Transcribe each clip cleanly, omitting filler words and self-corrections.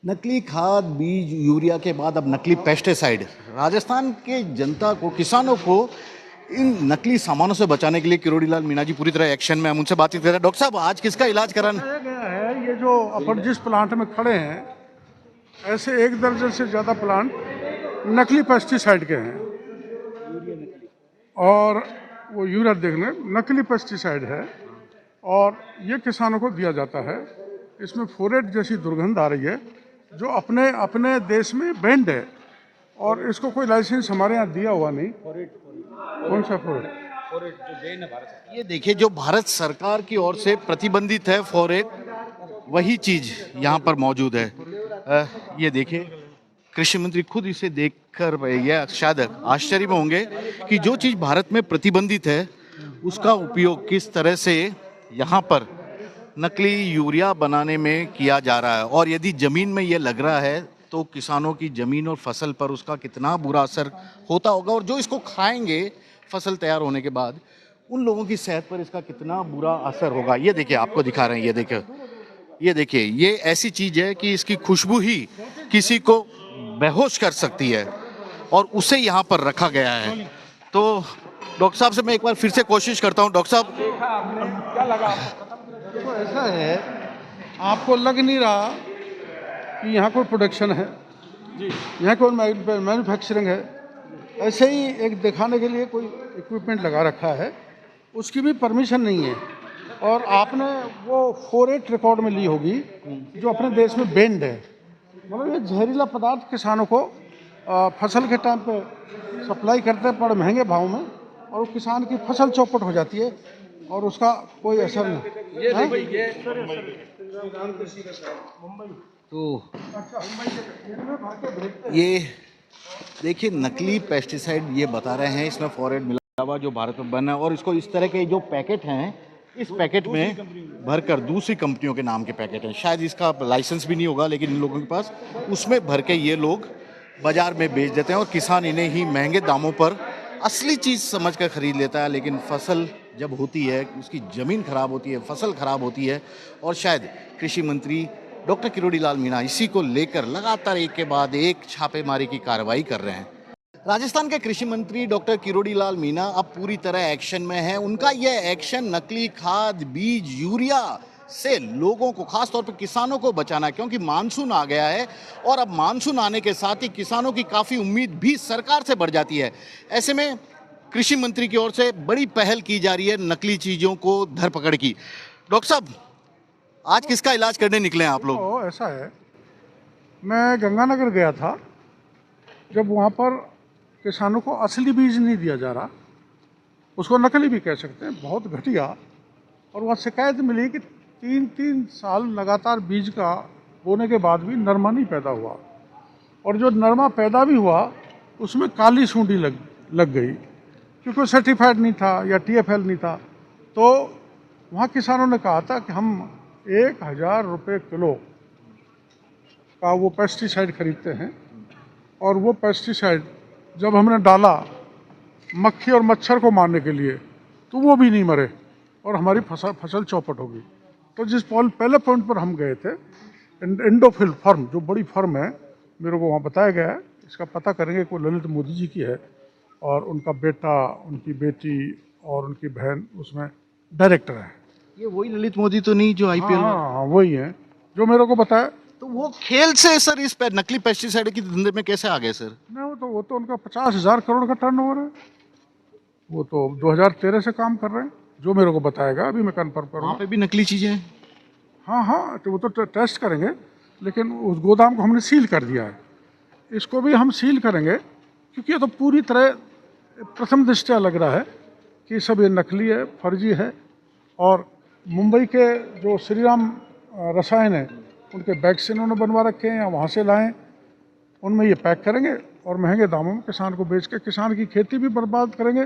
नकली खाद, बीज, यूरिया के बाद अब नकली पेस्टिसाइड। राजस्थान के जनता को, किसानों को इन नकली सामानों से बचाने के लिए किरोड़ी लाल मीणा जी पूरी तरह एक्शन में। हम उनसे बातचीत कर रहे हैं। डॉक्टर साहब, आज किसका इलाज कराना? बताया गया है ये जो अपन जिस प्लांट में खड़े हैं, ऐसे 1 दर्जन से ज़्यादा प्लांट नकली पेस्टिसाइड के हैं। और वो यूरिया देखने नकली पेस्टिसाइड है और ये किसानों को दिया जाता है। इसमें फोरेट जैसी दुर्गंध आ रही है जो अपने अपने देश में बैंड है और इसको कोई लाइसेंस हमारे यहाँ दिया हुआ नहीं। कौन सा फोरेट? ये देखिए, जो भारत सरकार की ओर से प्रतिबंधित है फॉरेट, वही चीज यहाँ पर मौजूद है। ये देखिए, कृषि मंत्री खुद इसे देखकर ये शायद आश्चर्य में होंगे कि जो चीज भारत में प्रतिबंधित है उसका उपयोग किस तरह से यहाँ पर नकली यूरिया बनाने में किया जा रहा है। और यदि जमीन में ये लग रहा है तो किसानों की जमीन और फसल पर उसका कितना बुरा असर होता होगा, और जो इसको खाएंगे फसल तैयार होने के बाद उन लोगों की सेहत पर इसका कितना बुरा असर होगा। ये देखिए, आपको दिखा रहे हैं, ये देखिए, ये ऐसी चीज है कि इसकी खुशबू ही किसी को बेहोश कर सकती है और उसे यहाँ पर रखा गया है। तो डॉक्टर साहब से मैं एक बार फिर से कोशिश करता हूँ। डॉक्टर साहब, क्या लगा? देखो, ऐसा है, आपको लग नहीं रहा कि यहाँ कोई प्रोडक्शन है, यहाँ कोई मैन्युफैक्चरिंग है। ऐसे ही एक दिखाने के लिए कोई इक्विपमेंट लगा रखा है, उसकी भी परमिशन नहीं है। और आपने वो फोरेट रिकॉर्ड में ली होगी जो अपने देश में बैंड है। मतलब ये जहरीला पदार्थ किसानों को फसल के टाइम पे सप्लाई करते हैं बड़े महंगे भाव में, और वो किसान की फसल चौपट हो जाती है और उसका कोई असर नहीं। तो ये देखिए, नकली पेस्टिसाइड ये बता रहे हैं, इसमें फॉरेट मिला हुआ जो भारत में बना है। और इसको इस तरह के जो पैकेट हैं, इस पैकेट में भरकर दूसरी कंपनियों के नाम के पैकेट हैं, शायद इसका लाइसेंस भी नहीं होगा, लेकिन इन लोगों के पास उसमें भर के ये लोग बाजार में बेच देते हैं और किसान इन्हें ही महंगे दामों पर असली चीज़ समझ कर खरीद लेता है। लेकिन फसल जब होती है, उसकी ज़मीन खराब होती है, फसल खराब होती है, और शायद कृषि मंत्री डॉक्टर किरोड़ी लाल मीणा इसी को लेकर लगातार एक के बाद एक छापेमारी की कार्रवाई कर रहे हैं। राजस्थान के कृषि मंत्री डॉक्टर किरोड़ी लाल मीणा अब पूरी तरह एक्शन में है। उनका यह एक्शन नकली खाद, बीज, यूरिया से लोगों को, खासतौर पर किसानों को बचाना है, क्योंकि मानसून आ गया है और अब मानसून आने के साथ ही किसानों की काफ़ी उम्मीद भी सरकार से बढ़ जाती है। ऐसे में कृषि मंत्री की ओर से बड़ी पहल की जा रही है नकली चीज़ों को धरपकड़ की। डॉक्टर साहब, आज किसका इलाज करने निकले हैं आप लोग? ऐसा है, मैं गंगानगर गया था, जब वहाँ पर किसानों को असली बीज नहीं दिया जा रहा, उसको नकली भी कह सकते हैं, बहुत घटिया। और वहाँ शिकायत मिली कि 3-3 साल लगातार बीज का बोने के बाद भी नरमा नहीं पैदा हुआ, और जो नरमा पैदा भी हुआ उसमें काली सूंडी लग गई, क्योंकि सर्टिफाइड नहीं था या TFL नहीं था। तो वहाँ किसानों ने कहा था कि हम 1000 रुपये किलो का वो पेस्टिसाइड खरीदते हैं, और वो पेस्टिसाइड जब हमने डाला मक्खी और मच्छर को मारने के लिए, तो वो भी नहीं मरे और हमारी फसल चौपट होगी। तो जिस पहले पॉइंट पर हम गए थे, एंडोफिल फर्म, जो बड़ी फर्म है, मेरे को वहाँ बताया गया है, इसका पता करेंगे, कोई ललित मोदी जी की है, और उनका बेटा, उनकी बेटी और उनकी बहन उसमें डायरेक्टर है। ये वही ललित मोदी तो नहीं जो IPL? हाँ, वही है जो मेरे को बताया। तो वो खेल से सर इस नकली पेस्टिसाइड के धंधे में कैसे आ गए सर? नहीं, वो तो उनका 50,000 करोड़ का टर्नओवर है। वो तो 2013 से काम कर रहे हैं, जो मेरे को बताएगा, अभी मैं कन्फर्म करूँगा। वहाँ पे भी नकली चीजें हैं? हाँ, तो वो तो टेस्ट करेंगे, लेकिन उस गोदाम को हमने सील कर दिया है। इसको भी हम सील करेंगे, क्योंकि ये तो पूरी तरह प्रथम दृष्टया लग रहा है कि सब ये नकली है, फर्जी है। और मुंबई के जो श्रीराम रसायन है, उनके बैग्स इन्होंने बनवा रखे हैं या वहाँ से लाएं, उनमें ये पैक करेंगे और महंगे दामों में किसान को बेच के किसान की खेती भी बर्बाद करेंगे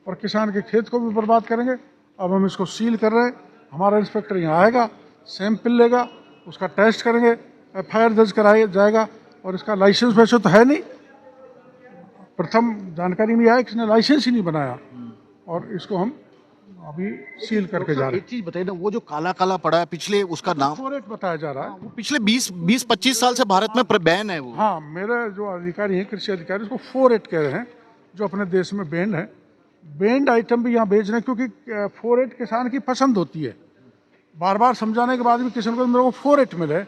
और किसान के खेत को भी बर्बाद करेंगे। अब हम इसको सील कर रहे हैं, हमारा इंस्पेक्टर यहाँ आएगा, सैंपल लेगा, उसका टेस्ट करेंगे, FIR दर्ज कराया जाएगा। और इसका लाइसेंस वैसे तो है नहीं, प्रथम जानकारी में आया कि इसने लाइसेंस ही नहीं बनाया, और इसको हम अभी सील करके जा रहे एक चीज बताइए ना, वो जो काला काला पड़ा है पिछले, उसका हैं। नाम? फोरेट बताया जा रहा है। वो पिछले 20-25 साल से भारत में बैन है वो। हाँ, मेरे जो अधिकारी हैं, कृषि अधिकारी, उसको फोरेट कह रहे हैं, जो अपने देश में बैंड है। बैंड आइटम भी यहाँ बेच रहे हैं, क्योंकि फोरेट किसान की पसंद होती है। बार बार समझाने के बाद भी किसान को मेरे को फोरेट मिले,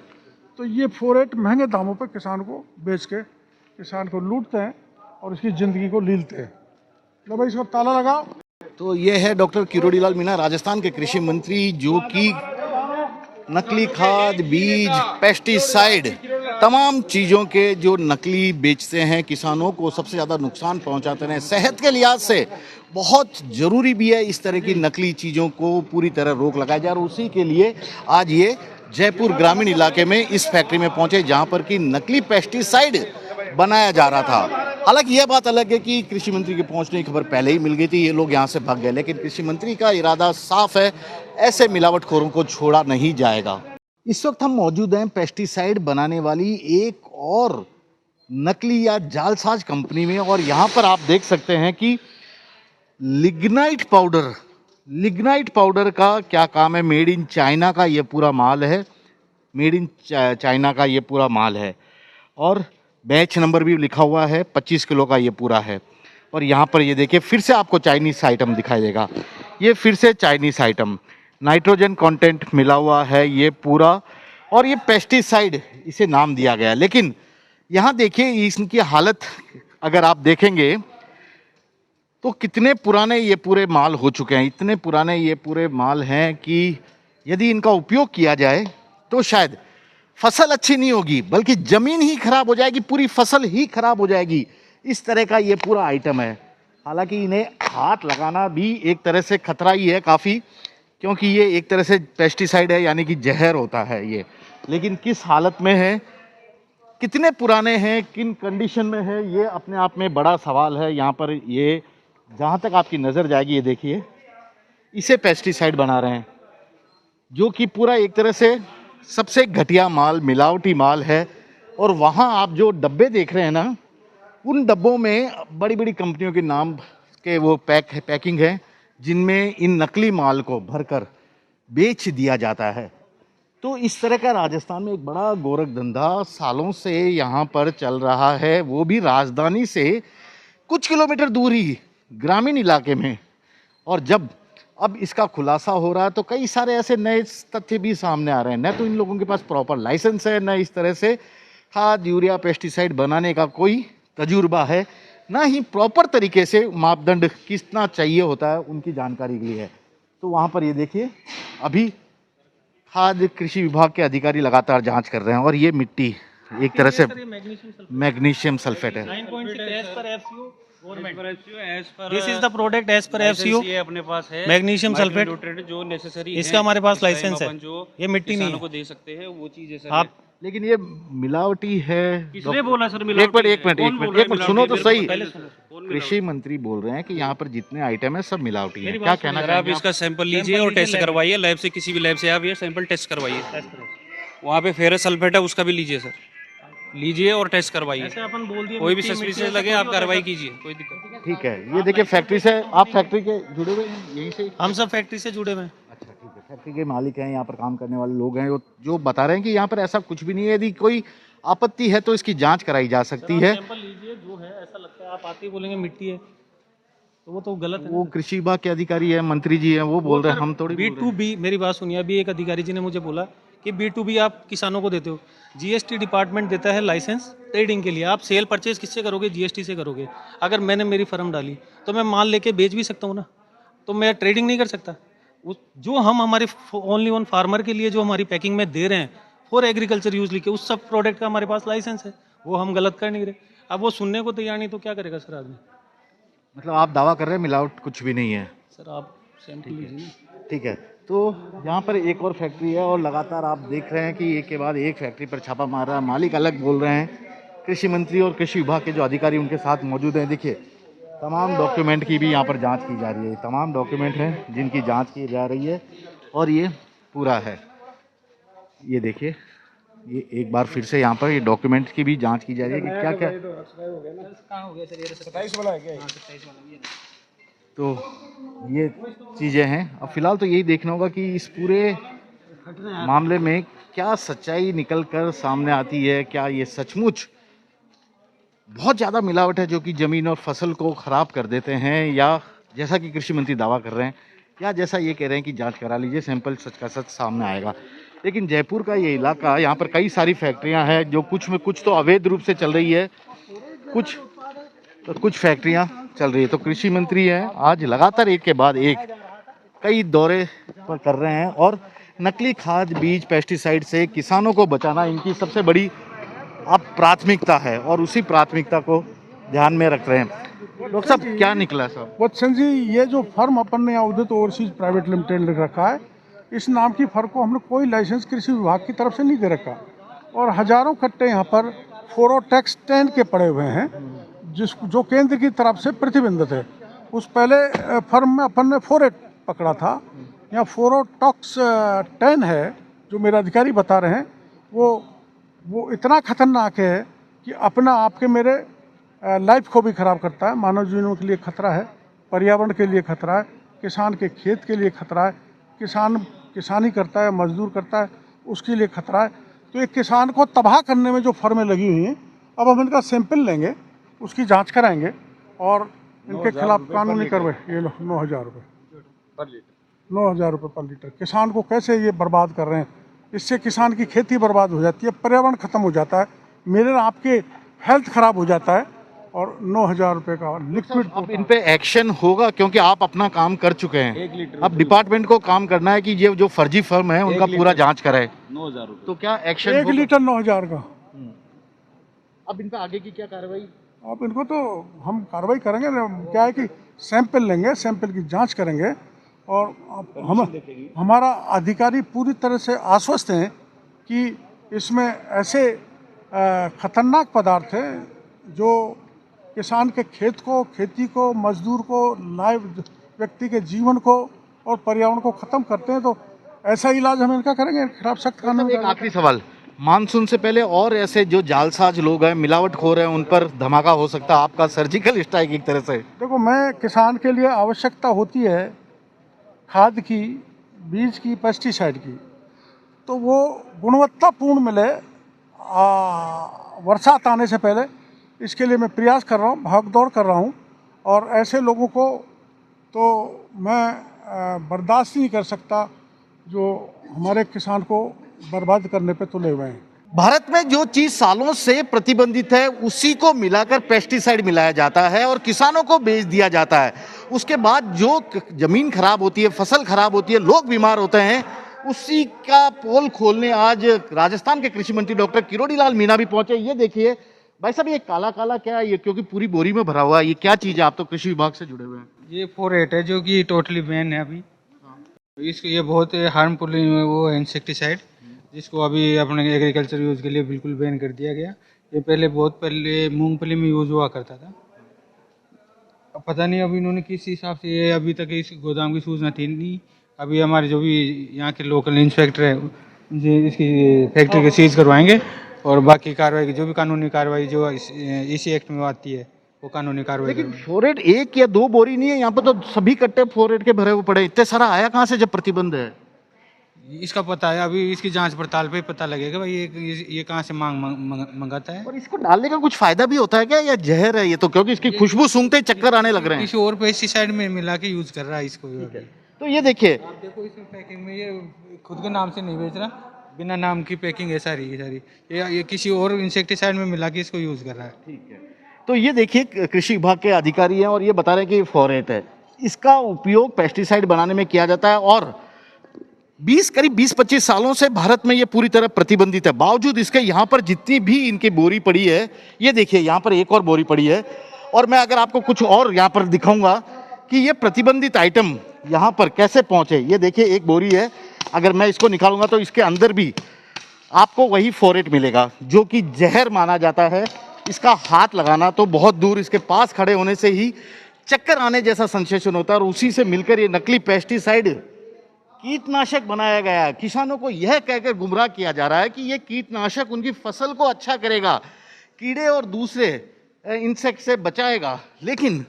तो ये फोरेट महंगे दामों पर किसान को बेच के किसान को लूटते हैं और उसकी ज़िंदगी को लीलते हैं। लो भाई, इसको ताला लगाओ। तो ये है डॉक्टर किरोड़ीलाल मीणा, राजस्थान के कृषि मंत्री, जो कि नकली खाद, बीज, पेस्टिसाइड, तमाम चीज़ों के जो नकली बेचते हैं, किसानों को सबसे ज़्यादा नुकसान पहुंचाते हैं। सेहत के लिहाज से बहुत ज़रूरी भी है इस तरह की नकली चीज़ों को पूरी तरह रोक लगाई जाए, और उसी के लिए आज ये जयपुर ग्रामीण इलाके में इस फैक्ट्री में पहुंचे, जहां पर कि नकली पेस्टिसाइड बनाया जा रहा था। हालांकि यह बात अलग है कि कृषि मंत्री के पहुंचने की खबर पहले ही मिल गई थी, ये लोग यहां से भाग गए, लेकिन कृषि मंत्री का इरादा साफ है, ऐसे मिलावटखोरों को छोड़ा नहीं जाएगा। इस वक्त हम मौजूद हैं पेस्टिसाइड बनाने वाली एक और नकली या जालसाज कंपनी में, और यहां पर आप देख सकते हैं कि लिग्नाइट पाउडर का क्या काम है। मेड इन चाइना का ये पूरा माल है, मेड इन चाइना का ये पूरा माल है, और बैच नंबर भी लिखा हुआ है, 25 किलो का ये पूरा है। और यहाँ पर ये देखिए, फिर से आपको चाइनीज़ आइटम दिखाई देगा, ये फिर से चाइनीज़ आइटम, नाइट्रोजन कंटेंट मिला हुआ है ये पूरा, और ये पेस्टिसाइड इसे नाम दिया गया है। लेकिन यहाँ देखिए इनकी हालत अगर आप देखेंगे तो कितने पुराने ये पूरे माल हो चुके हैं, इतने पुराने ये पूरे माल हैं कि यदि इनका उपयोग किया जाए तो शायद फसल अच्छी नहीं होगी, बल्कि जमीन ही खराब हो जाएगी, पूरी फसल ही खराब हो जाएगी। इस तरह का ये पूरा आइटम है। हालांकि इन्हें हाथ लगाना भी एक तरह से खतरा ही है काफ़ी, क्योंकि ये एक तरह से पेस्टिसाइड है, यानी कि जहर होता है ये। लेकिन किस हालत में है, कितने पुराने हैं, किन कंडीशन में है, ये अपने आप में बड़ा सवाल है। यहाँ पर ये जहाँ तक आपकी नज़र जाएगी, ये देखिए, इसे पेस्टिसाइड बना रहे हैं, जो कि पूरा एक तरह से सबसे घटिया माल, मिलावटी माल है। और वहाँ आप जो डब्बे देख रहे हैं ना, उन डब्बों में बड़ी बड़ी कंपनियों के नाम के वो पैकिंग है, जिनमें इन नकली माल को भरकर बेच दिया जाता है। तो इस तरह का राजस्थान में एक बड़ा गोरख धंधा सालों से यहाँ पर चल रहा है, वो भी राजधानी से कुछ किलोमीटर दूर ही ग्रामीण इलाके में। और जब अब इसका खुलासा हो रहा है तो कई सारे ऐसे नए तथ्य भी सामने आ रहे हैं। न तो इन लोगों के पास प्रॉपर लाइसेंस है, न इस तरह से खाद, यूरिया, पेस्टिसाइड बनाने का कोई तजुर्बा है, ना ही प्रॉपर तरीके से मापदंड कितना चाहिए होता है उनकी जानकारी के लिए है। तो वहाँ पर ये देखिए, अभी खाद्य कृषि विभाग के अधिकारी लगातार जांच कर रहे हैं, और ये मिट्टी एक तरह से मैग्नीशियम सल्फेट है। 9.6 as per FCO government. This is the product as per FCO. ये अपने पास है मैग्नीशियम सल्फेट, न्यूट्रिएंट जो नेसेसरी इसका हमारे पास लाइसेंस है, जो ये मिट्टी नहीं किसानों है। को दे सकते हैं वो चीज है सर। आप लेकिन ये मिलावटी है। किसने बोला सर एक मिलावटी मिनट है? कौन बोल रहा है सुनो तो मिलावटी है? सही। पहले सुनो। कौन कृषि मंत्री बोल रहे हैं कि यहाँ पर जितने आइटम है सब मिलावटी है। मेरी क्या बात कहना सर आप चाहेंगे इसका सैंपल लीजिए और टेस्ट करवाइए लैब से, किसी भी लैब से आप ये सैंपल टेस्ट करवाइए। वहाँ पे फेरस सल्फेट है, उसका भी लीजिए सर, लीजिए और टेस्ट करवाइए। ऐसे अपन बोल दिए कोई भी मिट्टी- सस्पिशियस मिट्टी लगे ऐसा आप थोड़ी कार्रवाई होता है। कीजिए, कोई दिक्कत नहीं। ठीक है, ये देखिए फैक्ट्री से, आप फैक्ट्री के जुड़े हुए हैं यहीं से? हम सब फैक्ट्री से जुड़े हुए हैं। अच्छा ठीक है, फैक्ट्री के मालिक हैं, यहाँ पर काम करने वाले लोग हैं, जो बता रहे हैं कि यहाँ पर ऐसा कुछ भी नहीं है। यदि कोई आपत्ति है तो इसकी जांच कराई जा सकती है। सैंपल लीजिए, जो है ऐसा लगता है, आप आते ही बोलेंगे मिट्टी है, तो वो तो गलत है। वो कृषि विभाग के अधिकारी है, मंत्री जी हैं, वो बोल रहे हैं, हम थोड़ी बोल रहे हैं। B2B, मेरी बात सुनिए, अभी एक अधिकारी जी ने मुझे बोला कि B2B आप किसानों को देते हो, GST डिपार्टमेंट देता है लाइसेंस ट्रेडिंग के लिए। आप सेल परचेज किससे करोगे? GST से करोगे। अगर मैंने मेरी फर्म डाली तो मैं माल लेके बेच भी सकता हूँ ना, तो मैं ट्रेडिंग नहीं कर सकता। जो हम हमारे ओनली वन फार्मर के लिए जो हमारी पैकिंग में दे रहे हैं फॉर एग्रीकल्चर यूज लिखे, उस सब प्रोडक्ट का हमारे पास लाइसेंस है, वो हम गलत कर नहीं रहे। अब वो सुनने को तैयार नहीं, तो क्या करेगा सर आदमी? मतलब आप दावा कर रहे हैं मिलावट कुछ भी नहीं है? सर आप सैंपल लीजिए ना। ठीक है, तो यहाँ पर एक और फैक्ट्री है, और लगातार आप देख रहे हैं कि एक के बाद एक फैक्ट्री पर छापा मार रहा है। मालिक अलग बोल रहे हैं, कृषि मंत्री और कृषि विभाग के जो अधिकारी उनके साथ मौजूद हैं। देखिए, तमाम डॉक्यूमेंट की भी यहाँ पर जांच की जा रही है। तमाम डॉक्यूमेंट हैं जिनकी जांच की जा रही है, और ये पूरा है। ये देखिए, ये एक बार फिर से यहाँ पर ये डॉक्यूमेंट की भी जांच की जा रही है कि क्या क्या। तो ये चीज़ें हैं। अब फिलहाल तो यही देखना होगा कि इस पूरे मामले में क्या सच्चाई निकल कर सामने आती है। क्या ये सचमुच बहुत ज़्यादा मिलावट है जो कि ज़मीन और फसल को ख़राब कर देते हैं, या जैसा कि कृषि मंत्री दावा कर रहे हैं, या जैसा ये कह रहे हैं कि जांच करा लीजिए, सैंपल सच का सच सामने आएगा। लेकिन जयपुर का ये इलाका, यहाँ पर कई सारी फैक्ट्रियाँ हैं जो कुछ में कुछ तो अवैध रूप से चल रही है, कुछ फैक्ट्रियाँ चल रही है। तो कृषि मंत्री हैं, आज लगातार एक के बाद एक कई दौरे पर कर रहे हैं और नकली खाद, बीज, पेस्टिसाइड से किसानों को बचाना इनकी सबसे बड़ी अब प्राथमिकता है और उसी प्राथमिकता को ध्यान में रख रहे हैं। डॉक्टर साहब, क्या निकला साहब? वत्सन जी, ये जो फर्म अपन ने यहाँ उदित ओवरसीज प्राइवेट लिमिटेड लिख रखा है, इस नाम की फर्म को हमने कोई लाइसेंस कृषि विभाग की तरफ से नहीं दे रखा और हजारों कट्टे यहाँ पर फोरोटेक्स 10 के पड़े हुए हैं जो केंद्र की तरफ से प्रतिबंधित है। उस पहले फर्म में अपन ने फोरेट पकड़ा था, यहाँ फोरोटॉक्स 10 है जो मेरे अधिकारी बता रहे हैं। वो इतना खतरनाक है कि अपना आपके मेरे लाइफ को भी ख़राब करता है, मानव जीवन के लिए खतरा है, पर्यावरण के लिए खतरा है, किसान के खेत के लिए खतरा है, किसान किसानी करता है, मजदूर करता है, उसके लिए खतरा है। तो एक किसान को तबाह करने में जो फर्में लगी हुई हैं, अब हम इनका सैंपल लेंगे, उसकी जांच कराएंगे और इनके खिलाफ कानूनी कार्रवाई। ये लो 9,000 रुपये पर लीटर, 9,000 रुपये पर लीटर। किसान को कैसे ये बर्बाद कर रहे हैं, इससे किसान की खेती बर्बाद हो जाती है, पर्यावरण खत्म हो जाता है, मेरे आपके हेल्थ खराब हो जाता है और 9,000 रुपये का लिक्विड। अब इन पे एक्शन होगा क्योंकि आप अपना काम कर चुके हैं। अब डिपार्टमेंट को काम करना है कि ये जो फर्जी फर्म है उनका पूरा जांच कराए। 9,000 रुपये तो क्या एक्शन 1 लीटर 9,000 का। अब इन पे आगे की क्या कार्रवाई? अब इनको तो हम कार्रवाई करेंगे, क्या है कि सैंपल लेंगे, सैंपल की जांच करेंगे और हमारा अधिकारी पूरी तरह से आश्वस्त हैं कि इसमें ऐसे खतरनाक पदार्थ हैं जो किसान के खेत को, खेती को, मजदूर को, लाइव व्यक्ति के जीवन को और पर्यावरण को ख़त्म करते हैं। तो ऐसा इलाज हम इनका करेंगे, खिलाफ सख्त कानून। एक आखिरी सवाल, मानसून से पहले और ऐसे जो जालसाज लोग हैं, मिलावटखोर हैं, उन पर धमाका हो सकता है, आपका सर्जिकल स्ट्राइक एक तरह से? देखो, मैं किसान के लिए आवश्यकता होती है खाद की, बीज की, पेस्टिसाइड की, तो वो गुणवत्तापूर्ण मिले बरसात आने से पहले। इसके लिए मैं प्रयास कर रहा हूँ, भाग दौड़ कर रहा हूँ और ऐसे लोगों को तो मैं बर्दाश्त नहीं कर सकता जो हमारे किसान को बर्बाद करने पे तुले हुए हैं। भारत में जो चीज सालों से प्रतिबंधित है उसी को मिलाकर पेस्टिसाइड मिलाया जाता है और किसानों को बेच दिया जाता है। उसके बाद जो जमीन खराब होती है, फसल खराब होती है, लोग बीमार होते हैं, उसी का पोल खोलने आज राजस्थान के कृषि मंत्री डॉक्टर किरोड़ी लाल मीणा भी पहुंचे। ये देखिए भाई साहब, ये काला काला क्या है? ये क्योंकि पूरी बोरी में भरा हुआ है, ये क्या चीज है? आप तो कृषि विभाग से जुड़े हुए हैं। ये फोरेट है जो कि टोटली बैन है अभी। इसको ये बहुत हार्मफुल वो है इंसेक्टिसाइड, जिसको अभी अपने एग्रीकल्चर यूज़ के लिए बिल्कुल बैन कर दिया गया। ये बहुत पहले मूंगफली में यूज़ हुआ करता था। अब पता नहीं अभी इन्होंने किस हिसाब से, ये अभी तक इस गोदाम की सूचना थी नहीं। अभी हमारे जो भी यहाँ के लोकल इंस्पेक्टर है जी, इसकी फैक्ट्री के सीज करवाएंगे और बाकी कार्रवाई की जो भी कानूनी कार्रवाई जो इसी एक्ट में आती है वो कानूनी कार्रवाई। लेकिन फोरेट 1 या 2 बोरी नहीं है, यहाँ पर तो सभी कट्टे फोरेट के भरे हुए पड़े। इतने सारा आया कहाँ से जब प्रतिबंध है? इसका पता है, अभी इसकी जांच पड़ताल पे पता लगेगा भाई ये कहाँ से मंगाता है। और इसको डालने का कुछ फायदा भी होता है क्या, या जहर है ये तो? क्योंकि इसकी खुशबू सूंघते ही चक्कर आने लग रहे हैं। किसी और पेस्टिसाइड में मिला के यूज कर रहा है इसको। तो ये देखिए, आप देखो इसमें पैकिंग में ये खुद के नाम से नहीं बेच रहा, बिना नाम की पैकिंग है सारी ये किसी और इंसेक्टिसाइड में मिला के इसको यूज कर रहा है। ठीक है, तो ये देखिए कृषि विभाग के अधिकारी हैं और ये बता रहे हैं कि फोरेट है, इसका उपयोग पेस्टिसाइड बनाने में किया जाता है और करीब 20-25 सालों से भारत में ये पूरी तरह प्रतिबंधित है। बावजूद इसके यहाँ पर जितनी भी इनकी बोरी पड़ी है, ये देखिए यहाँ पर एक और बोरी पड़ी है और मैं अगर आपको कुछ और यहाँ पर दिखाऊंगा कि ये प्रतिबंधित आइटम यहाँ पर कैसे पहुँचे। ये देखिए एक बोरी है, अगर मैं इसको निकालूंगा तो इसके अंदर भी आपको वही फोरेट मिलेगा जो कि जहर माना जाता है। इसका हाथ लगाना तो बहुत दूर, इसके पास खड़े होने से ही चक्कर आने जैसा सेंसेशन होता है और उसी से मिलकर ये नकली पेस्टिसाइड, कीटनाशक बनाया गया है। किसानों को यह कहकर गुमराह किया जा रहा है कि ये कीटनाशक उनकी फसल को अच्छा करेगा, कीड़े और दूसरे इंसेक्ट से बचाएगा, लेकिन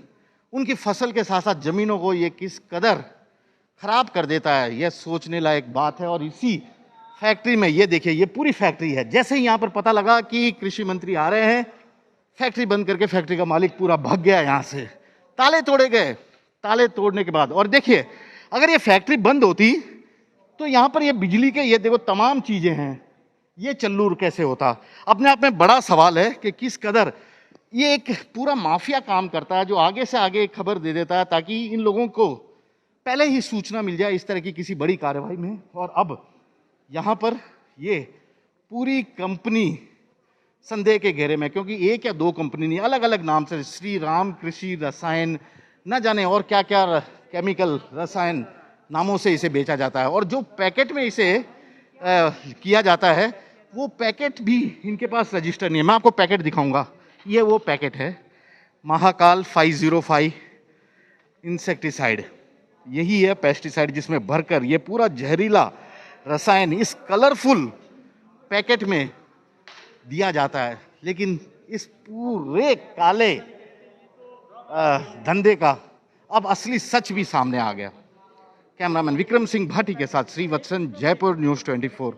उनकी फसल के साथ साथ ज़मीनों को ये किस कदर खराब कर देता है, यह सोचने लायक बात है। और इसी फैक्ट्री में ये देखिए, ये पूरी फैक्ट्री है। जैसे ही यहाँ पर पता लगा कि कृषि मंत्री आ रहे हैं, फैक्ट्री बंद करके फैक्ट्री का मालिक पूरा भाग गया यहाँ से, ताले तोड़े गए। ताले तोड़ने के बाद, और देखिए अगर ये फैक्ट्री बंद होती तो यहाँ पर ये बिजली के ये देखो तमाम चीजें हैं, ये चल्लूर कैसे होता। अपने आप में बड़ा सवाल है कि किस कदर ये एक पूरा माफिया काम करता है, जो आगे से आगे खबर दे देता है ताकि इन लोगों को पहले ही सूचना मिल जाए इस तरह की किसी बड़ी कार्रवाई में। और अब यहाँ पर ये पूरी कंपनी संदेह के घेरे में, क्योंकि एक या दो कंपनी नहीं, अलग अलग नाम से श्री राम कृषि रसायन, न जाने और क्या क्या केमिकल रसायन नामों से इसे बेचा जाता है। और जो पैकेट में इसे किया जाता है वो पैकेट भी इनके पास रजिस्टर नहीं है। मैं आपको पैकेट दिखाऊंगा, ये वो पैकेट है, महाकाल 505 इंसेक्टिसाइड। यही है पेस्टिसाइड जिसमें भरकर ये पूरा जहरीला रसायन इस कलरफुल पैकेट में दिया जाता है। लेकिन इस पूरे काले धंधे का अब असली सच भी सामने आ गया। कैमरामैन विक्रम सिंह भाटी के साथ श्रीवत्सन, जयपुर न्यूज़ 24।